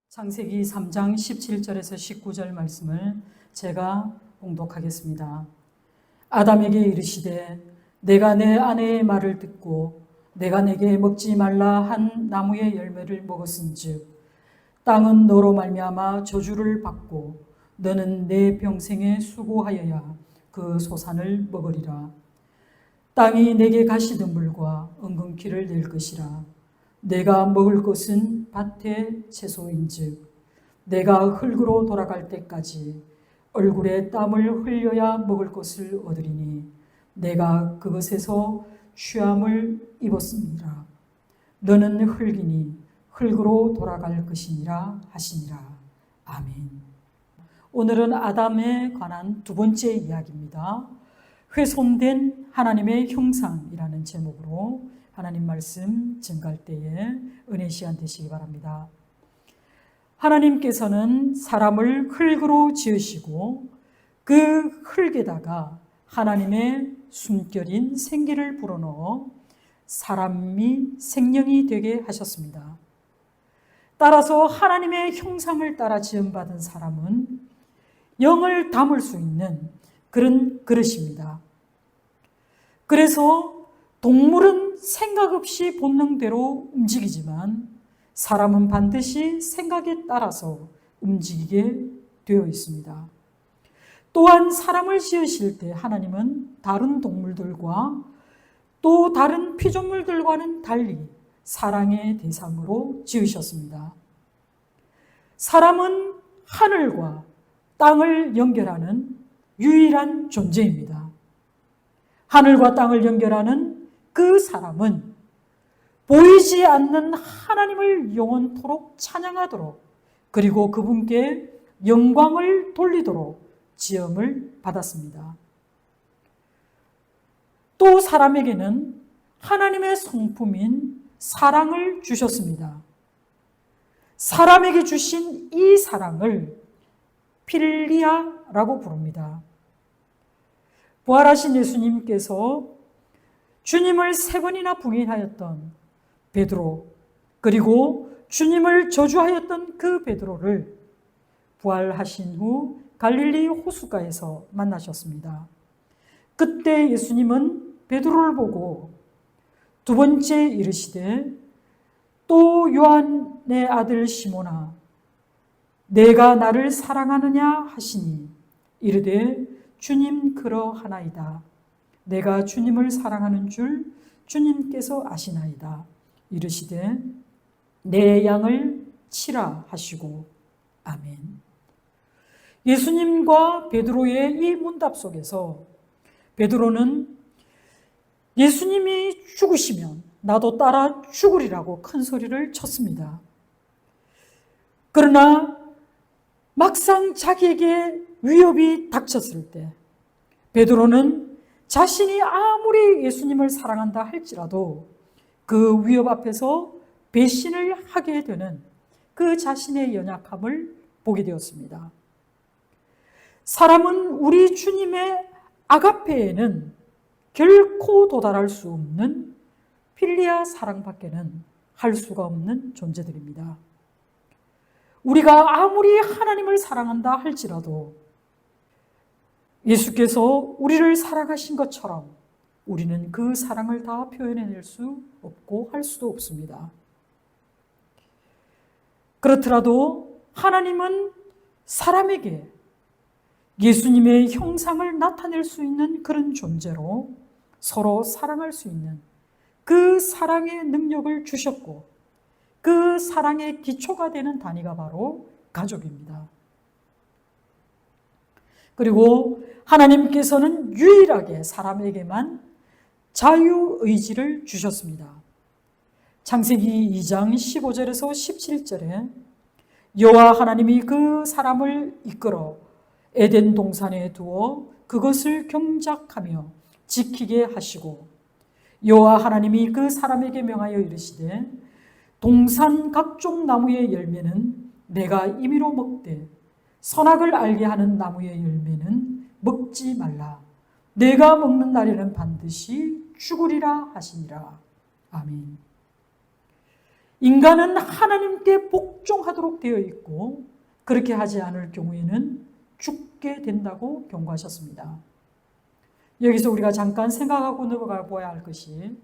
창세기 3장 17절에서 19절 말씀을 제가 봉독하겠습니다. 아담에게 이르시되 내가 내 아내의 말을 듣고 내가 내게 먹지 말라 한 나무의 열매를 먹었은즉 땅은 너로 말미암아 저주를 받고 너는 내 평생에 수고하여야 그 소산을 먹으리라. 땅이 내게 가시덤불과 엉겅퀴를 낼 것이라. 내가 먹을 것은 밭의 채소인즉 내가 흙으로 돌아갈 때까지 얼굴에 땀을 흘려야 먹을 것을 얻으리니 내가 그것에서 취함을 입었습니다. 너는 흙이니 흙으로 돌아갈 것이니라 하시니라. 아멘. 오늘은 아담에 관한 두 번째 이야기입니다. 훼손된 하나님의 형상이라는 제목으로 하나님 말씀 증가할 때에 은혜 시간 되시기 바랍니다. 하나님께서는 사람을 흙으로 지으시고 그 흙에다가 하나님의 숨결인 생기를 불어넣어 사람이 생명이 되게 하셨습니다. 따라서 하나님의 형상을 따라 지음받은 사람은 영을 담을 수 있는 그런 그릇입니다. 그래서 동물은 생각 없이 본능대로 움직이지만 사람은 반드시 생각에 따라서 움직이게 되어 있습니다. 또한 사람을 지으실 때 하나님은 다른 동물들과 또 다른 피조물들과는 달리 사랑의 대상으로 지으셨습니다. 사람은 하늘과 땅을 연결하는 유일한 존재입니다. 하늘과 땅을 연결하는 그 사람은 보이지 않는 하나님을 영원토록 찬양하도록 그리고 그분께 영광을 돌리도록 지음을 받았습니다. 또 사람에게는 하나님의 성품인 사랑을 주셨습니다. 사람에게 주신 이 사랑을 필리아라고 부릅니다. 부활하신 예수님께서 주님을 3번이나 부인하였던 베드로 그리고 주님을 저주하였던 그 베드로를 부활하신 후 갈릴리 호숫가에서 만나셨습니다. 그때 예수님은 베드로를 보고 두 번째 이르시되 또 요한의 아들 시몬아 내가 나를 사랑하느냐 하시니 이르되 주님 그러하나이다. 내가 주님을 사랑하는 줄 주님께서 아시나이다. 이르시되 내 양을 치라 하시고 아멘. 예수님과 베드로의 이 문답 속에서 베드로는 예수님이 죽으시면 나도 따라 죽으리라고 큰 소리를 쳤습니다. 그러나 막상 자기에게 위협이 닥쳤을 때 베드로는 자신이 아무리 예수님을 사랑한다 할지라도 그 위협 앞에서 배신을 하게 되는 그 자신의 연약함을 보게 되었습니다. 사람은 우리 주님의 아가페에는 결코 도달할 수 없는 필리아 사랑밖에는 할 수가 없는 존재들입니다. 우리가 아무리 하나님을 사랑한다 할지라도 예수께서 우리를 사랑하신 것처럼 우리는 그 사랑을 다 표현해낼 수 없고 할 수도 없습니다. 그렇더라도 하나님은 사람에게 예수님의 형상을 나타낼 수 있는 그런 존재로 서로 사랑할 수 있는 그 사랑의 능력을 주셨고 그 사랑의 기초가 되는 단위가 바로 가족입니다. 그리고 하나님께서는 유일하게 사람에게만 자유의지를 주셨습니다. 창세기 2장 15절에서 17절에 여호와 하나님이 그 사람을 이끌어 에덴 동산에 두어 그것을 경작하며 지키게 하시고 여호와 하나님이 그 사람에게 명하여 이르시되 동산 각종 나무의 열매는 내가 임의로 먹되 선악을 알게 하는 나무의 열매는 먹지 말라. 내가 먹는 날에는 반드시 죽으리라 하시니라. 아멘. 인간은 하나님께 복종하도록 되어 있고 그렇게 하지 않을 경우에는 죽게 된다고 경고하셨습니다. 여기서 우리가 잠깐 생각하고 넘어가 보아야 할 것이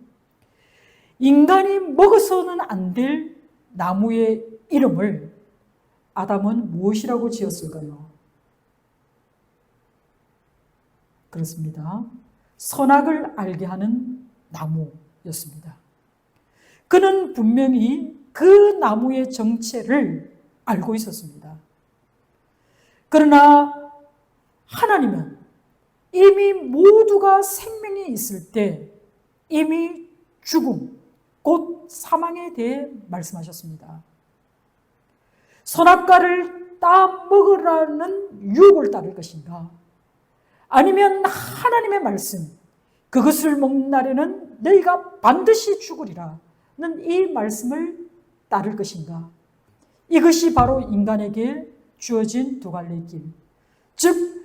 인간이 먹어서는 안 될 나무의 이름을 아담은 무엇이라고 지었을까요? 그렇습니다. 선악을 알게 하는 나무였습니다. 그는 분명히 그 나무의 정체를 알고 있었습니다. 그러나 하나님은 이미 모두가 생명이 있을 때 이미 죽음, 곧 사망에 대해 말씀하셨습니다. 선악과를 따 먹으라는 유혹을 따를 것인가? 아니면 하나님의 말씀, 그것을 먹는 날에는 너희가 반드시 죽으리라는 이 말씀을 따를 것인가? 이것이 바로 인간에게 주어진 두 갈래의 길, 즉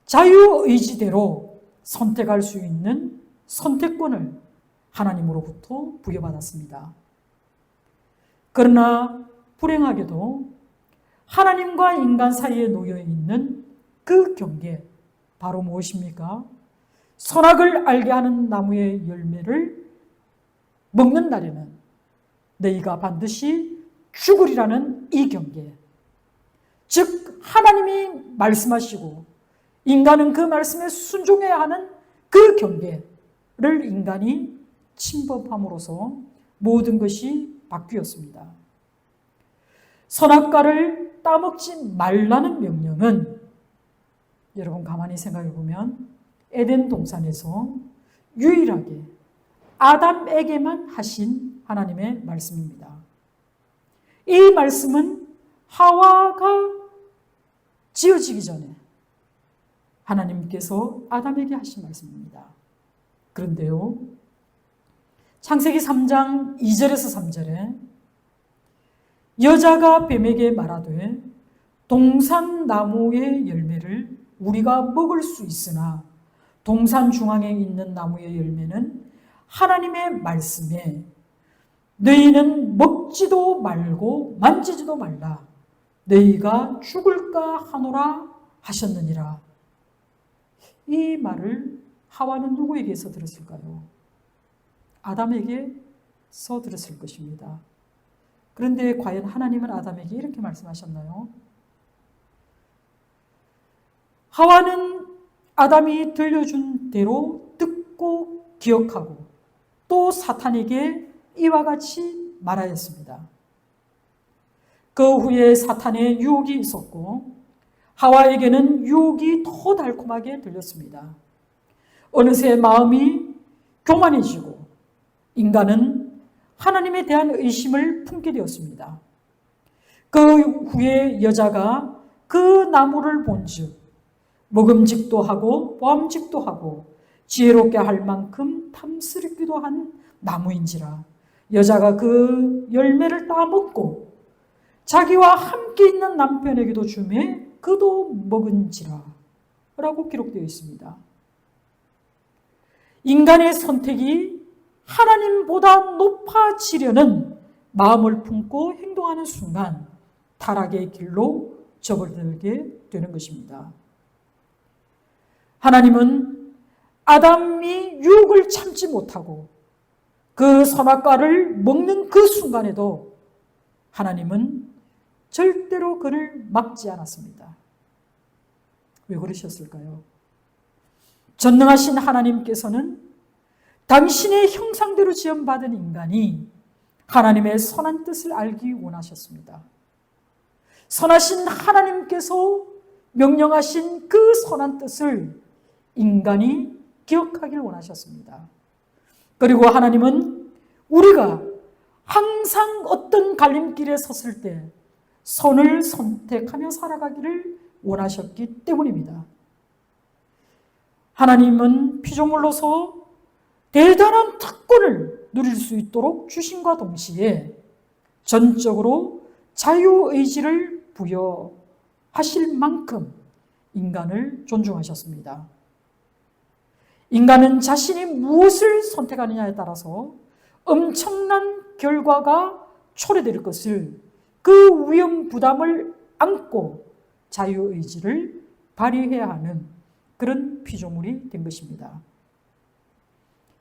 자유의지대로 선택할 수 있는 선택권을 하나님으로부터 부여받았습니다. 그러나 불행하게도 하나님과 인간 사이에 놓여 있는 그 경계, 바로 무엇입니까? 선악을 알게 하는 나무의 열매를 먹는 날에는 너희가 반드시 죽으리라는 이 경계, 즉 하나님이 말씀하시고 인간은 그 말씀에 순종해야 하는 그 경계를 인간이 침범함으로써 모든 것이 바뀌었습니다. 선악과를 따먹지 말라는 명령은 여러분 가만히 생각해 보면 에덴 동산에서 유일하게 아담에게만 하신 하나님의 말씀입니다. 이 말씀은 하와가 지어지기 전에 하나님께서 아담에게 하신 말씀입니다. 그런데요, 창세기 3장 2절에서 3절에 여자가 뱀에게 말하되 동산 나무의 열매를 우리가 먹을 수 있으나 동산 중앙에 있는 나무의 열매는 하나님의 말씀에 너희는 먹지도 말고 만지지도 말라 너희가 죽을까 하노라 하셨느니라. 이 말을 하와는 누구에게서 들었을까요? 아담에게서 들었을 것입니다. 그런데 과연 하나님은 아담에게 이렇게 말씀하셨나요? 하와는 아담이 들려준 대로 듣고 기억하고 또 사탄에게 이와 같이 말하였습니다. 그 후에 사탄의 유혹이 있었고 하와에게는 유혹이 더 달콤하게 들렸습니다. 어느새 마음이 교만해지고 인간은 하나님에 대한 의심을 품게 되었습니다. 그 후에 여자가 그 나무를 본즉 먹음직도 하고 보암직도 하고 지혜롭게 할 만큼 탐스럽기도 한 나무인지라 여자가 그 열매를 따먹고 자기와 함께 있는 남편에게도 주매 그도 먹은지라 라고 기록되어 있습니다. 인간의 선택이 하나님보다 높아지려는 마음을 품고 행동하는 순간 타락의 길로 접어들게 되는 것입니다. 하나님은 아담이 유혹을 참지 못하고 그 선악과를 먹는 그 순간에도 하나님은 절대로 그를 막지 않았습니다. 왜 그러셨을까요? 전능하신 하나님께서는 당신의 형상대로 지음받은 인간이 하나님의 선한 뜻을 알기 원하셨습니다. 선하신 하나님께서 명령하신 그 선한 뜻을 인간이 기억하길 원하셨습니다. 그리고 하나님은 우리가 항상 어떤 갈림길에 섰을 때 선을 선택하며 살아가기를 원하셨기 때문입니다. 하나님은 피조물로서 대단한 특권을 누릴 수 있도록 주심과 동시에 전적으로 자유의지를 부여하실 만큼 인간을 존중하셨습니다. 인간은 자신이 무엇을 선택하느냐에 따라서 엄청난 결과가 초래될 것을 그 위험 부담을 안고 자유의지를 발휘해야 하는 그런 피조물이 된 것입니다.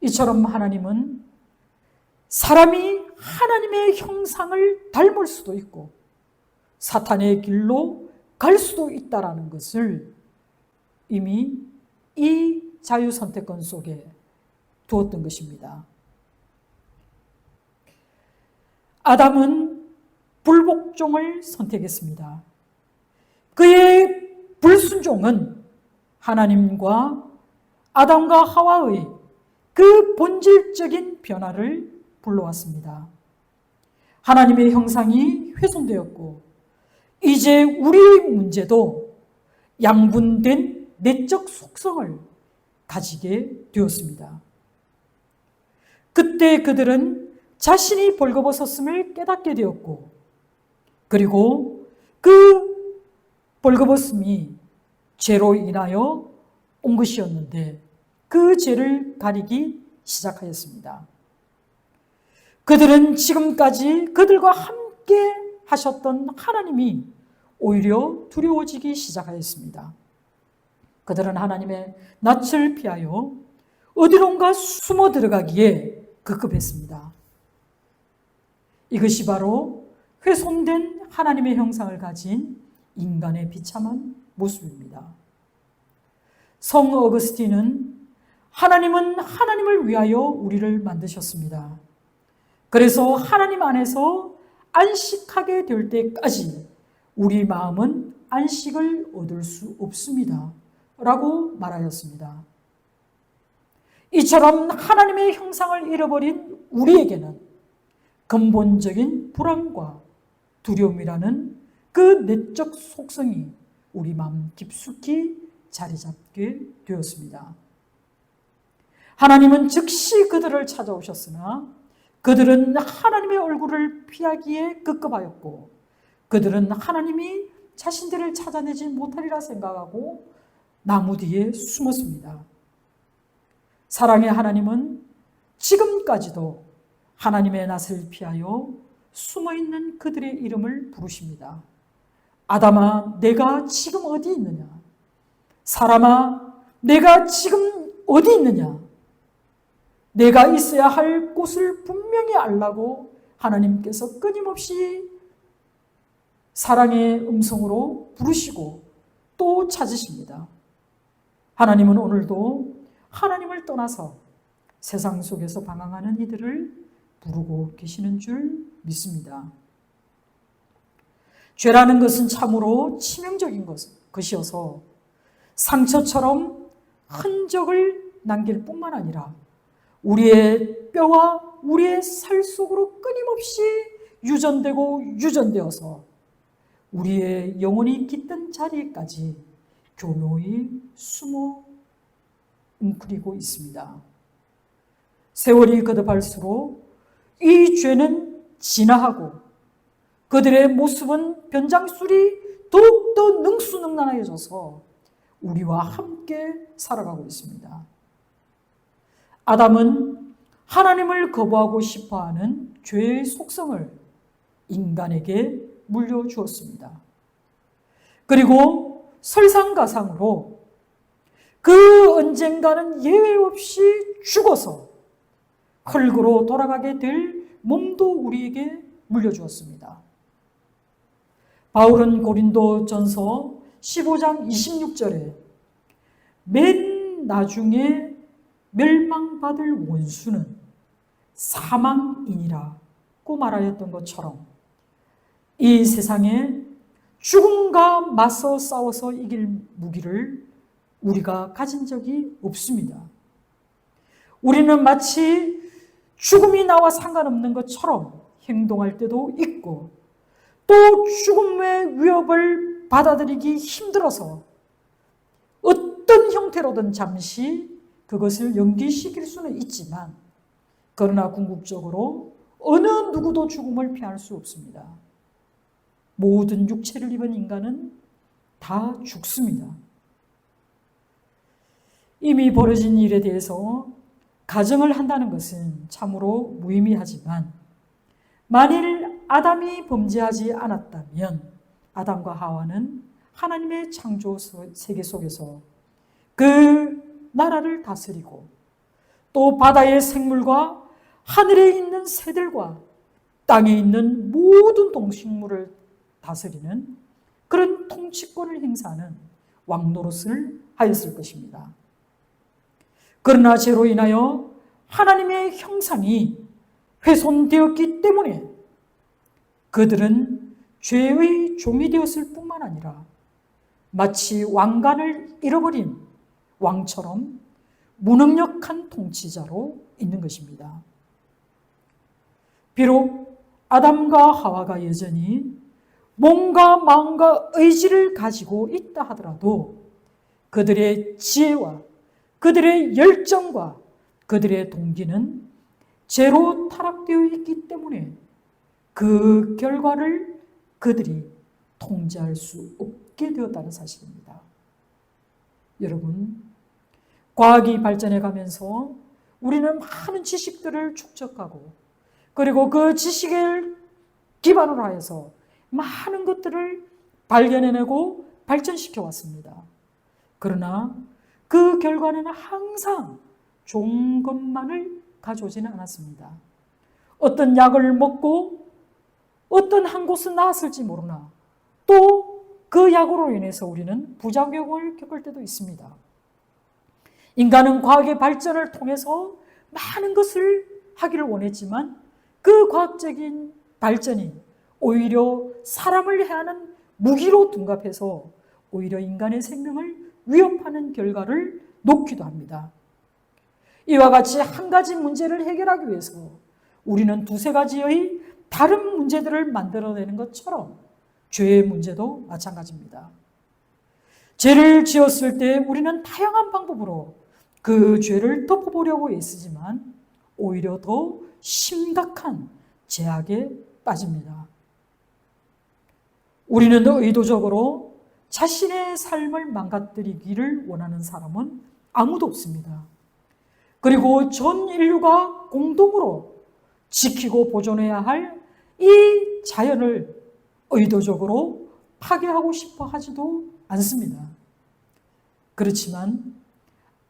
이처럼 하나님은 사람이 하나님의 형상을 닮을 수도 있고 사탄의 길로 갈 수도 있다는 것을 이미 이 자유선택권 속에 두었던 것입니다. 아담은 불복종을 선택했습니다. 그의 불순종은 하나님과 아담과 하와의 그 본질적인 변화를 불러왔습니다. 하나님의 형상이 훼손되었고 이제 우리의 문제도 양분된 내적 속성을 가지게 되었습니다. 그때 그들은 자신이 벌거벗었음을 깨닫게 되었고 그리고 그 벌거벗음이 죄로 인하여 온 것이었는데 그 죄를 가리기 시작하였습니다. 그들은 지금까지 그들과 함께 하셨던 하나님이 오히려 두려워지기 시작하였습니다. 그들은 하나님의 낯을 피하여 어디론가 숨어 들어가기에 급급했습니다. 이것이 바로 훼손된 하나님의 형상을 가진 인간의 비참한 모습입니다. 성 어거스틴은 하나님은 하나님을 위하여 우리를 만드셨습니다. 그래서 하나님 안에서 안식하게 될 때까지 우리 마음은 안식을 얻을 수 없습니다. 라고 말하였습니다. 이처럼 하나님의 형상을 잃어버린 우리에게는 근본적인 불안과 두려움이라는 그 내적 속성이 우리 마음 깊숙이 자리 잡게 되었습니다. 하나님은 즉시 그들을 찾아오셨으나 그들은 하나님의 얼굴을 피하기에 급급하였고 그들은 하나님이 자신들을 찾아내지 못하리라 생각하고 나무 뒤에 숨었습니다. 사랑의 하나님은 지금까지도 하나님의 낯을 피하여 숨어있는 그들의 이름을 부르십니다. 아담아, 내가 지금 어디 있느냐? 사람아, 내가 지금 어디 있느냐? 내가 있어야 할 곳을 분명히 알라고 하나님께서 끊임없이 사랑의 음성으로 부르시고 또 찾으십니다. 하나님은 오늘도 하나님을 떠나서 세상 속에서 방황하는 이들을 부르고 계시는 줄 믿습니다. 죄라는 것은 참으로 치명적인 것이어서 상처처럼 흔적을 남길 뿐만 아니라 우리의 뼈와 우리의 살 속으로 끊임없이 유전되어서 우리의 영혼이 깃든 자리에까지 교묘히 숨어 웅크리고 있습니다. 세월이 거듭할수록 이 죄는 진화하고 그들의 모습은 변장술이 더욱더 능수능란해져서 우리와 함께 살아가고 있습니다. 아담은 하나님을 거부하고 싶어하는 죄의 속성을 인간에게 물려주었습니다. 그리고 설상가상으로 그 언젠가는 예외 없이 죽어서 흙으로 돌아가게 될 몸도 우리에게 물려주었습니다. 바울은 고린도전서 15장 26절에 맨 나중에 멸망받을 원수는 사망이니라고 말하였던 것처럼 이 세상에 죽음과 맞서 싸워서 이길 무기를 우리가 가진 적이 없습니다. 우리는 마치 죽음이 나와 상관없는 것처럼 행동할 때도 있고 또 죽음의 위협을 받아들이기 힘들어서 어떤 형태로든 잠시 그것을 연기시킬 수는 있지만 그러나 궁극적으로 어느 누구도 죽음을 피할 수 없습니다. 모든 육체를 입은 인간은 다 죽습니다. 이미 벌어진 일에 대해서 가정을 한다는 것은 참으로 무의미하지만 만일 아담이 범죄하지 않았다면 아담과 하와는 하나님의 창조 세계 속에서 그 나라를 다스리고 또 바다의 생물과 하늘에 있는 새들과 땅에 있는 모든 동식물을 다스리는 그런 통치권을 행사하는 왕노릇을 하였을 것입니다. 그러나 죄로 인하여 하나님의 형상이 훼손되었기 때문에 그들은 죄의 종이 되었을 뿐만 아니라 마치 왕관을 잃어버린 왕처럼 무능력한 통치자로 있는 것입니다. 비록 아담과 하와가 여전히 몸과 마음과 의지를 가지고 있다 하더라도 그들의 지혜와 그들의 열정과 그들의 동기는 죄로 타락되어 있기 때문에 그 결과를 그들이 통제할 수 없게 되었다는 사실입니다. 여러분, 과학이 발전해 가면서 우리는 많은 지식들을 축적하고 그리고 그 지식을 기반으로 하여서 많은 것들을 발견해내고 발전시켜 왔습니다. 그러나 그 결과는 항상 좋은 것만을 가져오지는 않았습니다. 어떤 약을 먹고 어떤 한 곳은 나았을지 모르나 또 그 약으로 인해서 우리는 부작용을 겪을 때도 있습니다. 인간은 과학의 발전을 통해서 많은 것을 하기를 원했지만 그 과학적인 발전이 오히려 사람을 해하는 무기로 둔갑해서 오히려 인간의 생명을 위협하는 결과를 놓기도 합니다. 이와 같이 한 가지 문제를 해결하기 위해서 우리는 두세 가지의 다른 문제들을 만들어내는 것처럼 죄의 문제도 마찬가지입니다. 죄를 지었을 때 우리는 다양한 방법으로 그 죄를 덮어보려고 애쓰지만 오히려 더 심각한 죄악에 빠집니다. 우리는 의도적으로 자신의 삶을 망가뜨리기를 원하는 사람은 아무도 없습니다. 그리고 전 인류가 공동으로 지키고 보존해야 할 이 자연을 의도적으로 파괴하고 싶어 하지도 않습니다. 그렇지만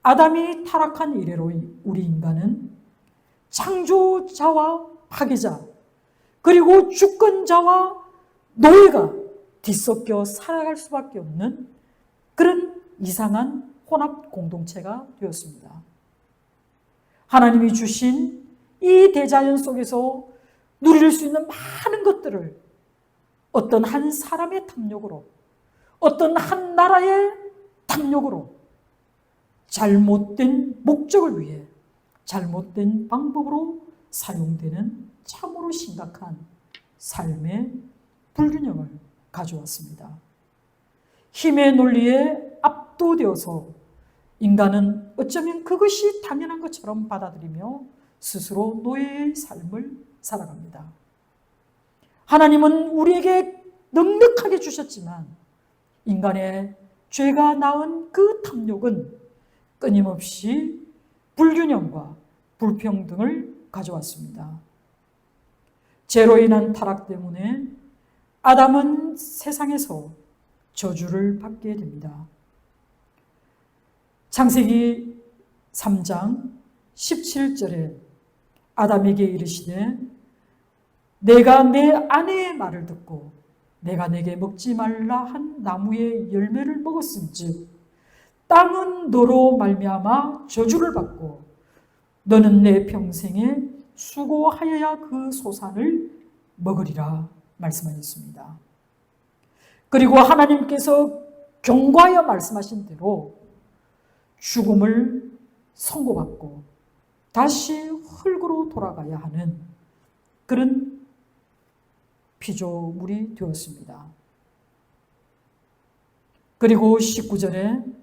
아담이 타락한 이래로 우리 인간은 창조자와 파괴자 그리고 주권자와 노예가 뒤섞여 살아갈 수밖에 없는 그런 이상한 혼합 공동체가 되었습니다. 하나님이 주신 이 대자연 속에서 누릴 수 있는 많은 것들을 어떤 한 사람의 탐욕으로 어떤 한 나라의 탐욕으로 잘못된 목적을 위해 잘못된 방법으로 사용되는 참으로 심각한 삶의 불균형을 가져왔습니다. 힘의 논리에 압도되어서 인간은 어쩌면 그것이 당연한 것처럼 받아들이며 스스로 노예의 삶을 살아갑니다. 하나님은 우리에게 넉넉하게 주셨지만 인간의 죄가 낳은 그 탐욕은 끊임없이 불균형과 불평등을 가져왔습니다. 죄로 인한 타락 때문에 아담은 세상에서 저주를 받게 됩니다. 창세기 3장 17절에 아담에게 이르시되 내가 내 아내의 말을 듣고 내가 내게 먹지 말라 한 나무의 열매를 먹었은즉 땅은 너로 말미암아 저주를 받고 너는 내 평생에 수고하여야 그 소산을 먹으리라 말씀하셨습니다. 그리고 하나님께서 경고하여 말씀하신 대로 죽음을 선고받고 다시 흙으로 돌아가야 하는 그런 피조물이 되었습니다. 그리고 19절에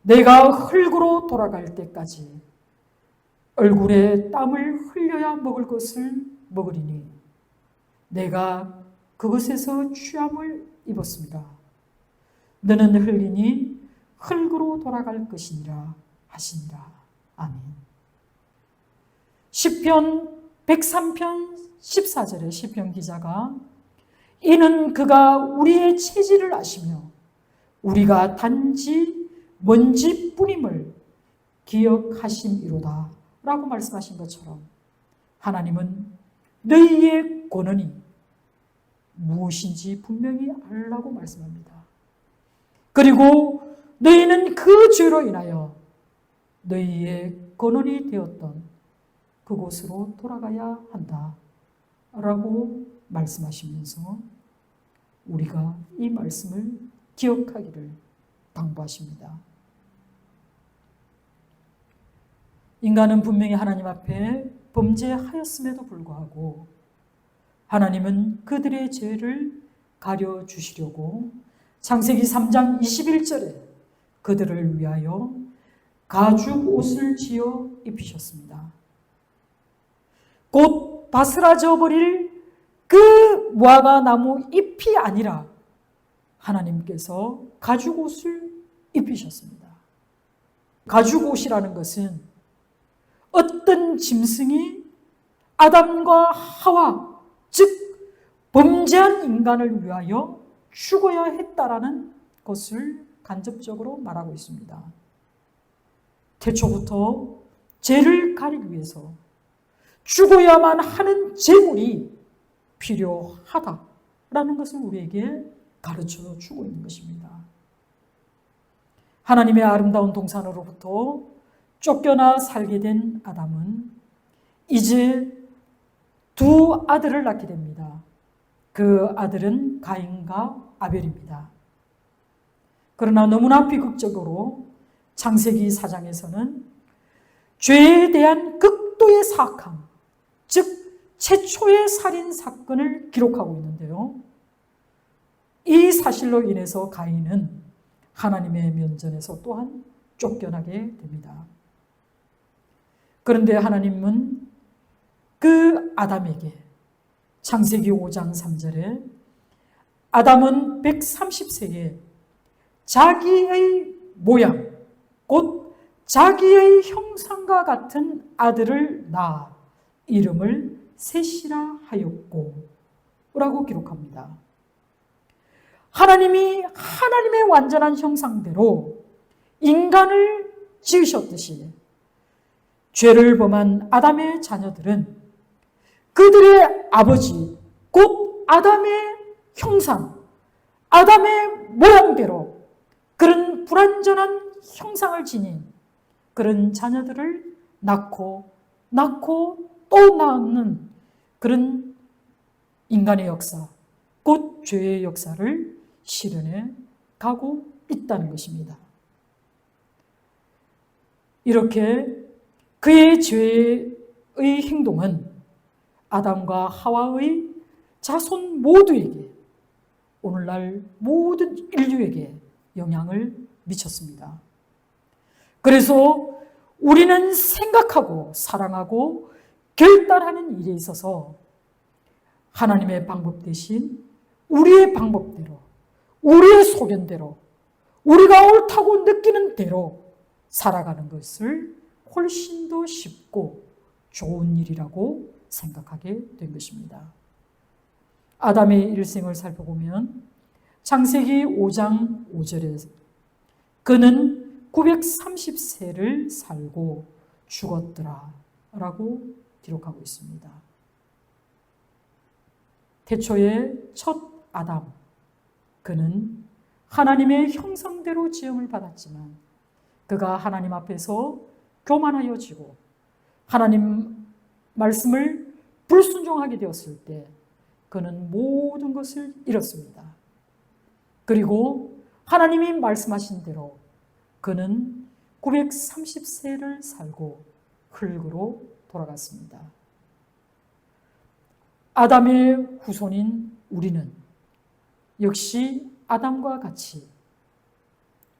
내가 흙으로 돌아갈 때까지 얼굴에 땀을 흘려야 먹을 것을 먹으리니 내가 그것에서 취함을 입었습니다. 너는 흘리니 흙으로 돌아갈 것이니라 하시니라. 아멘. 시편 103편 14절에 시편 기자가 이는 그가 우리의 체질을 아시며 우리가 단지 먼지뿐임을 기억하심이로다 라고 말씀하신 것처럼 하나님은 너희의 권한이 무엇인지 분명히 알라고 말씀합니다. 그리고 너희는 그 죄로 인하여 너희의 근원이 되었던 그곳으로 돌아가야 한다 라고 말씀하시면서 우리가 이 말씀을 기억하기를 당부하십니다. 인간은 분명히 하나님 앞에 범죄하였음에도 불구하고 하나님은 그들의 죄를 가려주시려고 창세기 3장 21절에 그들을 위하여 가죽 옷을 지어 입히셨습니다. 곧 바스라져 버릴 그 무화과 나무 잎이 아니라 하나님께서 가죽 옷을 입히셨습니다. 가죽 옷이라는 것은 어떤 짐승이 아담과 하와, 즉 범죄한 인간을 위하여 죽어야 했다라는 것을 간접적으로 말하고 있습니다. 태초부터 죄를 가리기 위해서 죽어야만 하는 제물이 필요하다라는 것을 우리에게 가르쳐 주고 있는 것입니다. 하나님의 아름다운 동산으로부터 쫓겨나 살게 된 아담은 이제 두 아들을 낳게 됩니다. 그 아들은 가인과 아벨입니다. 그러나 너무나 비극적으로 창세기 4장에서는 죄에 대한 극도의 사악함, 즉 최초의 살인 사건을 기록하고 있는데요. 이 사실로 인해서 가인은 하나님의 면전에서 또한 쫓겨나게 됩니다. 그런데 하나님은 그 아담에게 창세기 5장 3절에 아담은 130세에 자기의 모양, 곧 자기의 형상과 같은 아들을 낳아 이름을 셋이라 하였고 라고 기록합니다. 하나님이 하나님의 완전한 형상대로 인간을 지으셨듯이 죄를 범한 아담의 자녀들은 그들의 아버지, 곧 아담의 형상, 아담의 모양대로 그런 불완전한 형상을 지닌 그런 자녀들을 낳고 또 낳는 그런 인간의 역사, 곧 죄의 역사를 실현해 가고 있다는 것입니다. 이렇게 그의 죄의 행동은 아담과 하와의 자손 모두에게, 오늘날 모든 인류에게 영향을 미쳤습니다. 그래서 우리는 생각하고 사랑하고 결단하는 일에 있어서 하나님의 방법 대신 우리의 방법대로, 우리의 소견대로, 우리가 옳다고 느끼는 대로 살아가는 것을 훨씬 더 쉽고 좋은 일이라고 생각하게 된 것입니다. 아담의 일생을 살펴보면 창세기 5장 5절에 그는 930세를 살고 죽었더라 라고 기록하고 있습니다. 태초의 첫 아담, 그는 하나님의 형상대로 지음을 받았지만 그가 하나님 앞에서 교만하여지고 하나님 말씀을 불순종하게 되었을 때 그는 모든 것을 잃었습니다. 그리고 하나님이 말씀하신 대로 그는 930세를 살고 흙으로 돌아갔습니다. 아담의 후손인 우리는 역시 아담과 같이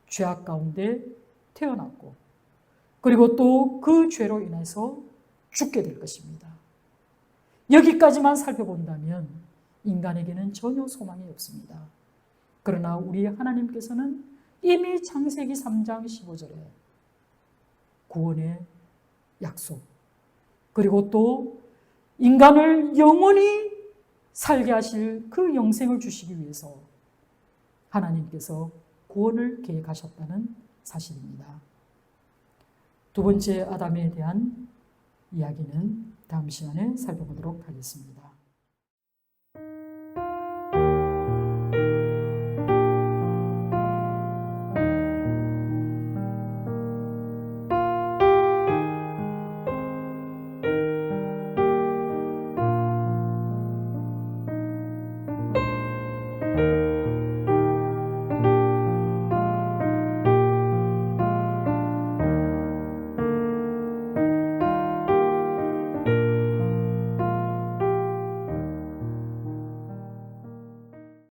죄악 가운데 태어났고 그리고 또 그 죄로 인해서 죽게 될 것입니다. 여기까지만 살펴본다면 인간에게는 전혀 소망이 없습니다. 그러나 우리 하나님께서는 이미 창세기 3장 15절에 구원의 약속, 그리고 또 인간을 영원히 살게 하실 그 영생을 주시기 위해서 하나님께서 구원을 계획하셨다는 사실입니다. 두 번째 아담에 대한 이야기는 다음 시간에 살펴보도록 하겠습니다.